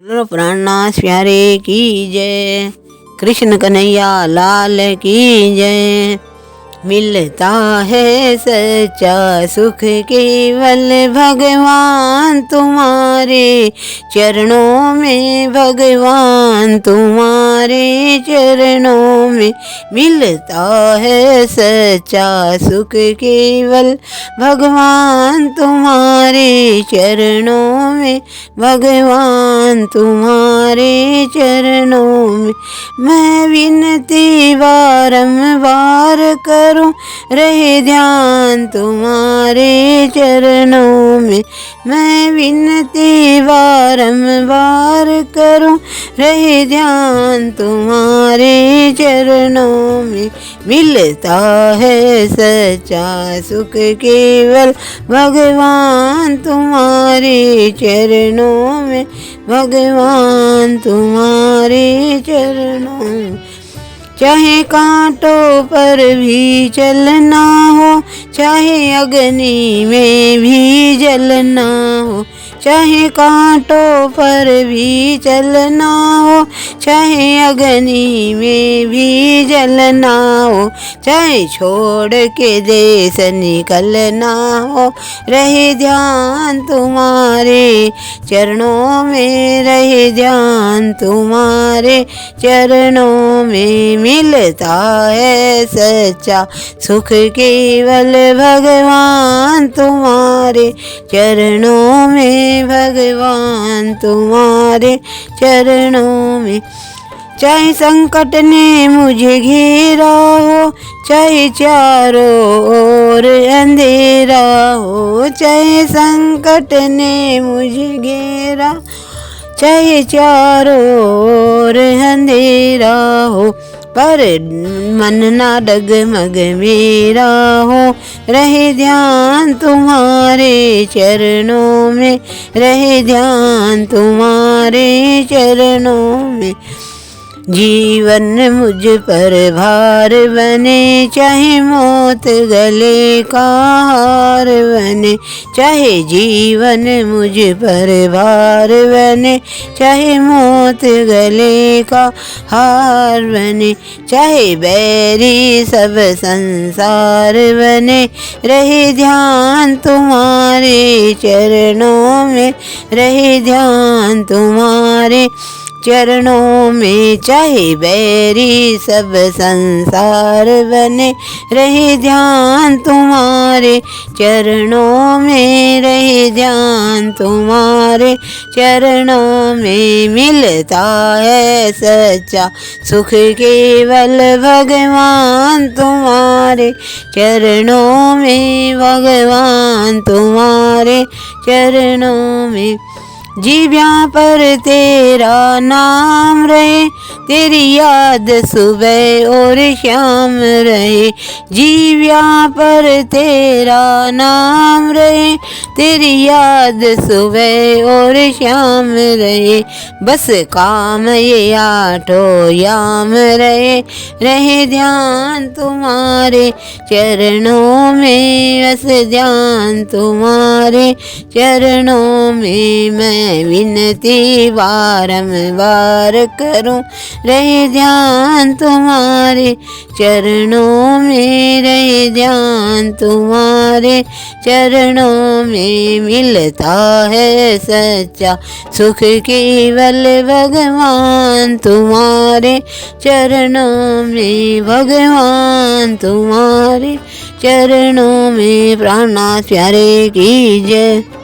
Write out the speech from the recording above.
बोलो प्राणनाथ प्यारे की जय। कृष्ण कन्हैया लाल की जय। मिलता है सच्चा सुख केवल भगवान तुम्हारे चरणों में, भगवान तुम्हारे चरणों में। मिलता है सच्चा सुख केवल भगवान तुम्हारे चरणों में, भगवान तुम्हारे चरणों में। मैं विनती बारंबार करूं, रहे ध्यान तुम्हारे चरणों में। मैं विनती बारंबार करूं, रहे ध्यान तुम्हारे चरणों में। मिलता है सच्चा सुख केवल भगवान तुम्हारे चरणों में, भगवान तुम्हारे चरणों में। चाहे कांटों पर भी चलना हो, चाहे अग्नि में भी जलना हो। चाहे कांटों पर भी चलना हो, चाहे अग्नि में भी जलना हो। चाहे छोड़ के देश निकलना हो, रहे ध्यान तुम्हारे चरणों में, रहे ध्यान तुम्हारे चरणों में। मिलता है सच्चा सुख केवल भगवान तुम्हारे चरणों में, भगवान तुम्हारे चरणों में। चाहे संकट ने मुझे घेरा हो, चाहे चारों ओर अंधेरा हो। चाहे संकट ने मुझे घेरा, चाहे चारों ओर अंधेरा हो। पर मन ना डगमग मेरा हो, रहे ध्यान तुम्हारे चरणों में, रहे ध्यान तुम्हारे चरणों में। जीवन मुझ पर भार बने, चाहे मौत गले का हार बने। चाहे जीवन मुझ पर भार बने, चाहे मौत गले का हार बने। चाहे बैरी सब संसार बने, रहे ध्यान तुम्हारे चरणों में, रहे ध्यान तुम्हारे चरणों में। चाहे बैरी सब संसार बने, रहे ध्यान तुम्हारे चरणों में, रहे ध्यान तुम्हारे चरणों में। मिलता है सच्चा सुख केवल भगवान तुम्हारे चरणों में, भगवान तुम्हारे चरणों में। जीव्या पर तेरा नाम रहे, तेरी याद सुबह और शाम रहे। जीव्या पर तेरा नाम रहे, तेरी याद सुबह और शाम रहे। बस काम ये आठों याम रहे, रहे ध्यान तुम्हारे चरणों में, बस ध्यान तुम्हारे चरणों में। मैं विनती बारंबार करूं, रहे ध्यान तुम्हारे चरणों में, रहे ध्यान तुम्हारे चरणों में। मिलता है सच्चा सुख केवल भगवान तुम्हारे चरणों में, भगवान तुम्हारे चरणों में। प्राणनाथ प्यारे की जय।